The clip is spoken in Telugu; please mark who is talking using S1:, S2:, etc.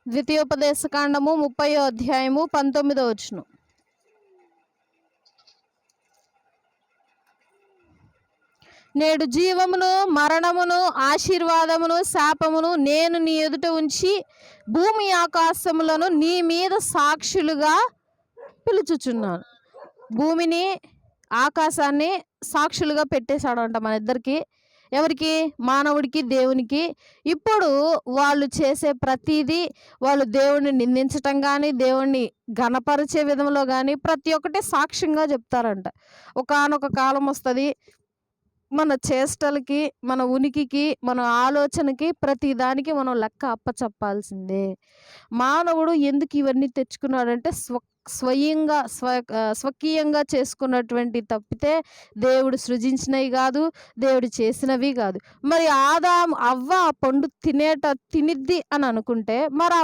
S1: ద్వితీయోపదేశకాండము 30వ అధ్యాయము 19వ వచనం. నేడు జీవమును మరణమును ఆశీర్వాదమును శాపమును నేను నీ ఎదుట ఉంచి భూమి ఆకాశములను నీ మీద సాక్షులుగా పిలుచుచున్నాను. భూమిని ఆకాశాన్ని సాక్షులుగా పెట్టేశాడంట మన ఇద్దరికి. ఎవరికి? మానవుడికి, దేవునికి. ఇప్పుడు వాళ్ళు చేసే ప్రతిదీ, వాళ్ళు దేవుణ్ణి నిందించటం కానీ, దేవుణ్ణి ఘనపరిచే విధంలో కానీ ప్రతి ఒక్కటి సాక్ష్యంగా చెప్తారంట. ఒకానొక కాలం వస్తుంది, మన చేష్టలకి, మన ఉనికికి, మన ఆలోచనకి, ప్రతి దానికి మనం లెక్క అప్పచెప్పాల్సిందే. మానవుడు ఎందుకు ఇవన్నీ తెచ్చుకున్నాడంటే స్వకీయంగా చేసుకున్నటువంటి తప్పితే దేవుడు సృజించినవి కాదు, దేవుడు చేసినవి కాదు. మరి అవ్వ ఆ పండు తినిద్ది అని అనుకుంటే మరి ఆ